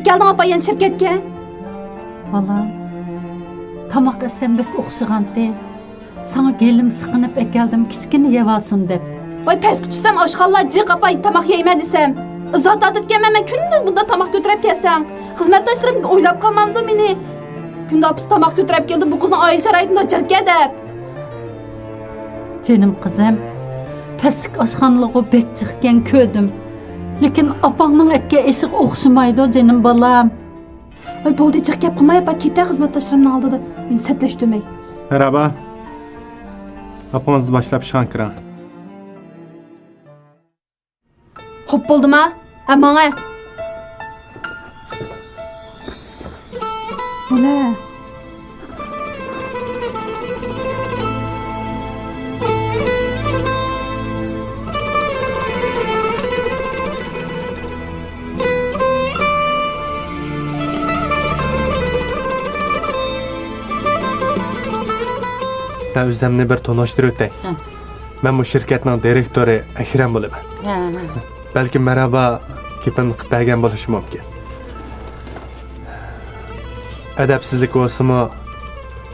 geldin apa yeni şirketke? Balam, tamak esembek okşıgandı. Sana gelim sıkınıp ekeldim kiçkini yevasın dep. Vay pes küçüsem aşkalla cık apa tamak yeme desem. Zat adıt gelmem künde bunda tamak götürüp gelsen. Hizmetdaşlarım oylap kalmamdı beni. Künde apıs tamak götürüp geldi bu kızın aile şarayetini açark edip. Canım kızım, peslik aşkanlığı bek çıkken ködüm. Lekin apanın etke eşik okşumaydı o canım balam. Vay boldu cık yap kımay apa kete hizmetdaşlarımın aldı da. Beni setleştirmeyi. Merhaba. Apanızı başlap şan kıran. Hop buldum ha. Aman ha. Ula, Ben özlemni bir tonoştur ötey. Ben bu şirketin direktörü Ekrem bulup. Belki merhaba kipin kıpaygen buluşum mümkün. Edepsizlik olsun mu?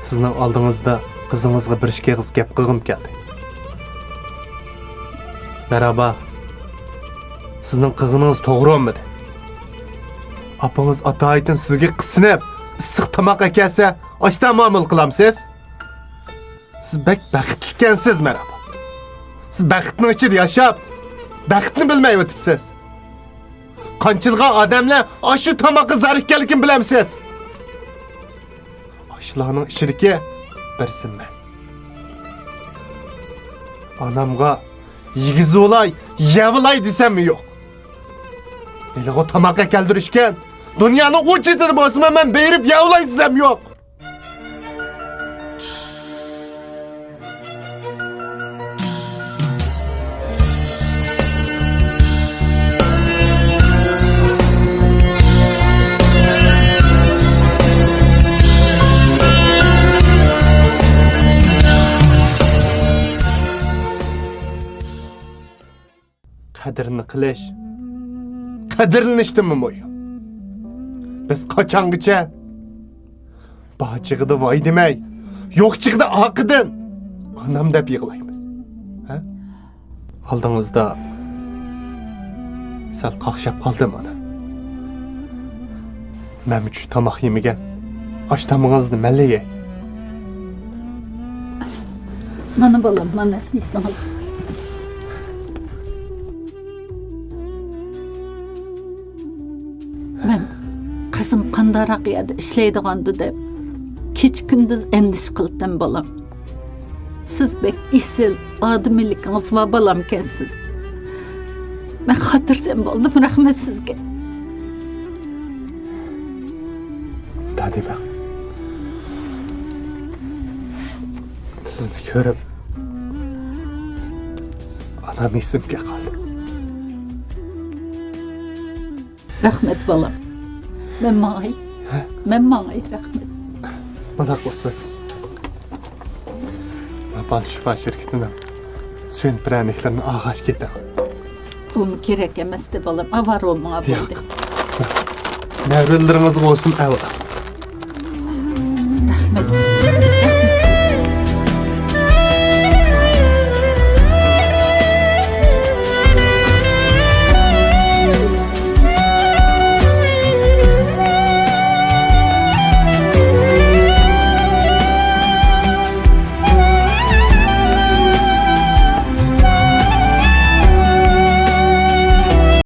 Sizin aldığınızda kızınızga bir işke kız gep kığım geldi. Merhaba. Sizin kığınız doğru olmadı. Apanız ataytın sizge kısınıp ıssık tamak ekelse açtan muamel kılamsız. Siz bek bəxtlikensiz merhaba. Siz bəxtini içir yaşap, bəxtini bilmeyi ötüpsiz. Kançılğa adamla aşı tamakı zarıkkelikini bilemsiz. Aşılarının işiriki birsin ben. Anamga yigizi olay, yevılay desem mi yok? Eli o tamaka keldirişken, dünyanın o çıtır bozma ben beğirip yevılay desem yok. Kaderini kılış. Kaderini işte mi boyu? Biz kaçangıça bahçıgıda vay demey, yok çıkıda akıdın. Anam da yığılayımız. Ha? Aldığınızda sel kakşap kaldım ana. Ben üç tamak yemigen. Aştamınızdı melleye. mana balam, mana işiniz. Ben kızım kandarak yedi işleydiğandı dep keç gündüz endiş kıldım balam. Siz bek isil adımlıkınız va balam kensiz. Ben hatırcam oldum rahmet sizge. Hadi ben. Sizni görüp anam isimge kaldı. Rahmet balam. Ben mağay rahmet. Bana olsun. Bal şifa şirketinden suyun prənliklerini ağaç getir. Bu mu gerek emesti balam. Avar olmağa buldu. Nevrilleriniz olsun evla. Rahmet.